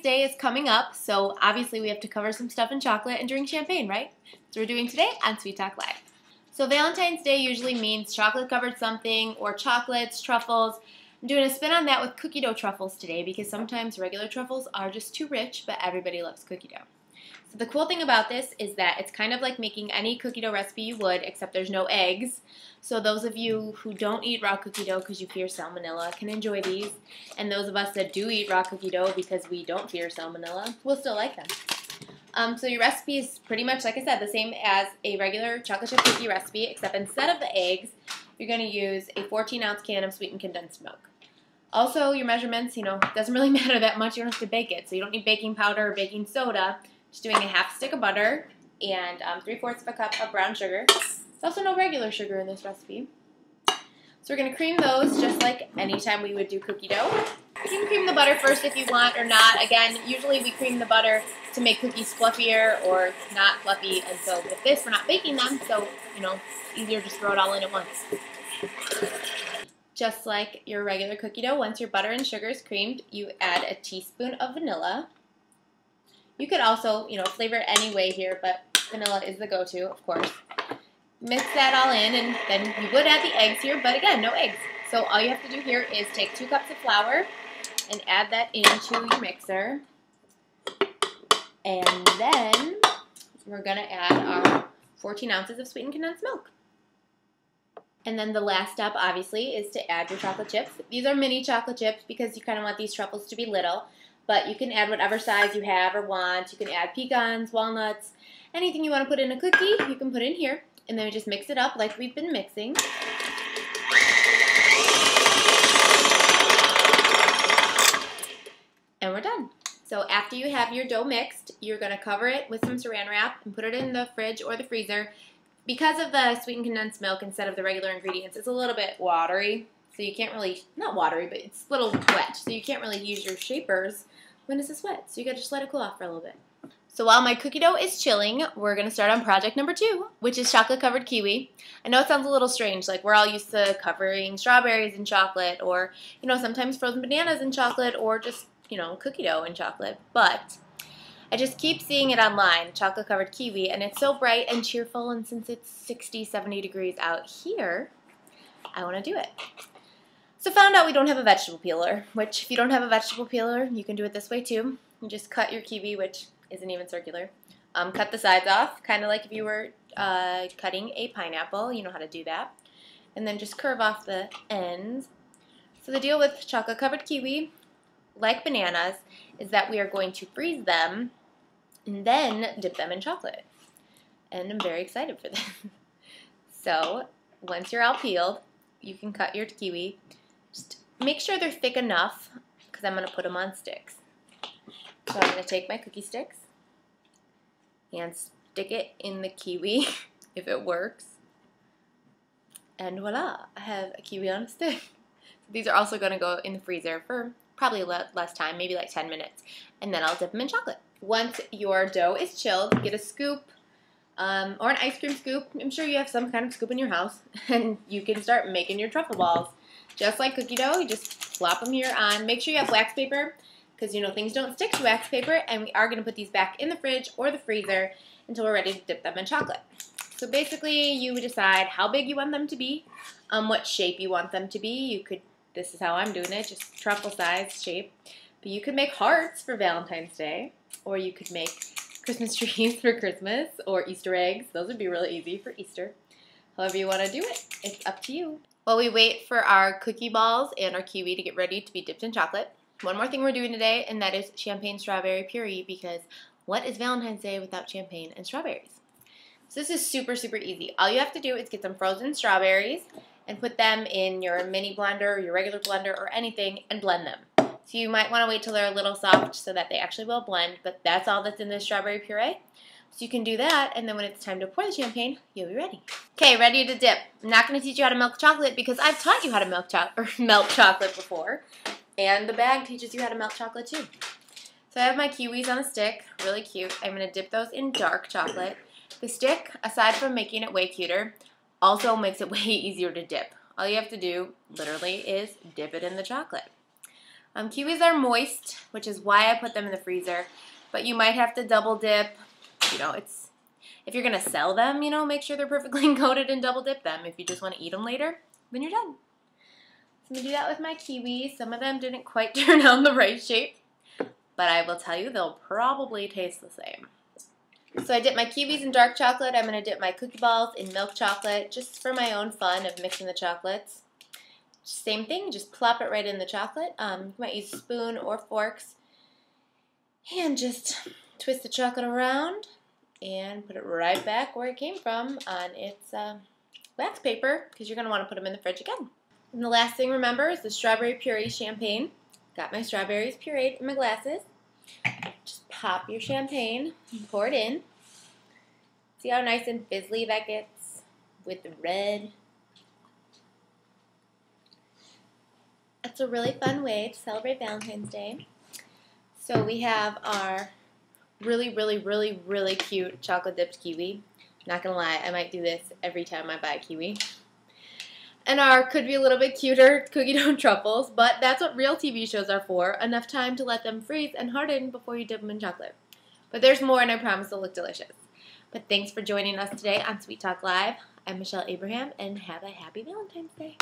Day is coming up, so obviously we have to cover some stuff in chocolate and drink champagne, right? So we're doing today on Sweet Talk Live. So Valentine's Day usually means chocolate-covered something or chocolates, truffles. I'm doing a spin on that with cookie dough truffles today because sometimes regular truffles are just too rich, but everybody loves cookie dough. So the cool thing about this is that it's kind of like making any cookie dough recipe you would, except there's no eggs. So those of you who don't eat raw cookie dough because you fear salmonella can enjoy these. And those of us that do eat raw cookie dough because we don't fear salmonella will still like them. So your recipe is pretty much, like I said, the same as a regular chocolate chip cookie recipe, except instead of the eggs, you're going to use a 14-ounce can of sweetened condensed milk. Also, your measurements, doesn't really matter that much. You don't have to bake it. So you don't need baking powder or baking soda. Just doing a half stick of butter and 3/4 of a cup of brown sugar. There's also no regular sugar in this recipe. So we're going to cream those just like any time we would do cookie dough. You can cream the butter first if you want or not. Again, usually we cream the butter to make cookies fluffier or not fluffy. And so with this, we're not baking them, so, easier to just throw it all in at once. Just like your regular cookie dough, once your butter and sugar is creamed, you add a teaspoon of vanilla. You could also, flavor it any way here, but vanilla is the go-to, of course. Mix that all in, and then you would add the eggs here, but again, no eggs. So all you have to do here is take 2 cups of flour and add that into your mixer. And then we're going to add our 14 ounces of sweetened condensed milk. And then the last step, obviously, is to add your chocolate chips. These are mini chocolate chips because you kind of want these truffles to be little. But you can add whatever size you have or want. You can add pecans, walnuts, anything you want to put in a cookie, you can put in here. And then we just mix it up like we've been mixing. And we're done. So after you have your dough mixed, you're going to cover it with some saran wrap and put it in the fridge or the freezer. Because of the sweetened condensed milk instead of the regular ingredients, it's a little bit watery. So you can't really, not watery, but it's a little wet. So you can't really use your shapers when it's this wet. So you gotta just let it cool off for a little bit. So while my cookie dough is chilling, we're gonna start on project number 2, which is chocolate covered kiwi. I know it sounds a little strange, like we're all used to covering strawberries in chocolate or, sometimes frozen bananas in chocolate or just, cookie dough in chocolate. But I just keep seeing it online, chocolate covered kiwi, and it's so bright and cheerful, and since it's 60, 70 degrees out here, I wanna do it. So found out we don't have a vegetable peeler, which if you don't have a vegetable peeler, you can do it this way too. You just cut your kiwi, which isn't even circular. Cut the sides off, kind of like if you were cutting a pineapple. You know how to do that. And then just curve off the ends. So the deal with chocolate covered kiwi, like bananas, is that we are going to freeze them and then dip them in chocolate. And I'm very excited for this. So once you're all peeled, you can cut your kiwi. Just make sure they're thick enough because I'm going to put them on sticks. So I'm going to take my cookie sticks and stick it in the kiwi if it works. And voila, I have a kiwi on a stick. So these are also going to go in the freezer for probably less time, maybe like 10 minutes. And then I'll dip them in chocolate. Once your dough is chilled, get a scoop or an ice cream scoop. I'm sure you have some kind of scoop in your house. And you can start making your truffle balls. Just like cookie dough, you just flop them here on. Make sure you have wax paper because, things don't stick to wax paper. And we are going to put these back in the fridge or the freezer until we're ready to dip them in chocolate. So basically, you decide how big you want them to be, what shape you want them to be. This is how I'm doing it, just truffle size shape. But you could make hearts for Valentine's Day, or you could make Christmas trees for Christmas, or Easter eggs. Those would be really easy for Easter. However you want to do it, it's up to you. While we wait for our cookie balls and our kiwi to get ready to be dipped in chocolate, one more thing we're doing today, and that is champagne strawberry puree, because what is Valentine's Day without champagne and strawberries? So this is super, super easy. All you have to do is get some frozen strawberries and put them in your mini blender or your regular blender or anything and blend them. So you might want to wait till they're a little soft so that they actually will blend, but that's all that's in this strawberry puree. So you can do that, and then when it's time to pour the champagne, you'll be ready. Okay, ready to dip. I'm not going to teach you how to milk chocolate because I've taught you how to melt chocolate before, and the bag teaches you how to melt chocolate too. So I have my kiwis on a stick, really cute. I'm going to dip those in dark chocolate. The stick, aside from making it way cuter, also makes it way easier to dip. All you have to do, literally, is dip it in the chocolate. Kiwis are moist, which is why I put them in the freezer. But you might have to double dip. You know, if you're going to sell them, you know, make sure they're perfectly coated and double dip them. If you just want to eat them later, then you're done. So I'm going to do that with my kiwis. Some of them didn't quite turn out the right shape, but I will tell you they'll probably taste the same. So I dip my kiwis in dark chocolate. I'm going to dip my cookie balls in milk chocolate just for my own fun of mixing the chocolates. Same thing, just plop it right in the chocolate. You might use a spoon or forks and just twist the chocolate around and put it right back where it came from on its wax paper, because you're going to want to put them in the fridge again. And the last thing, remember, is the strawberry puree champagne. Got my strawberries pureed in my glasses. Just pop your champagne and pour it in. See how nice and fizzly that gets with the red? It's a really fun way to celebrate Valentine's Day. So we have our really, really, really, really cute chocolate dipped kiwi. Not gonna lie, I might do this every time I buy a kiwi. And our could be a little bit cuter cookie dough truffles, but that's what real TV shows are for. Enough time to let them freeze and harden before you dip them in chocolate. But there's more, and I promise they'll look delicious. But thanks for joining us today on Sweet Talk Live. I'm Michelle Abraham, and have a happy Valentine's Day.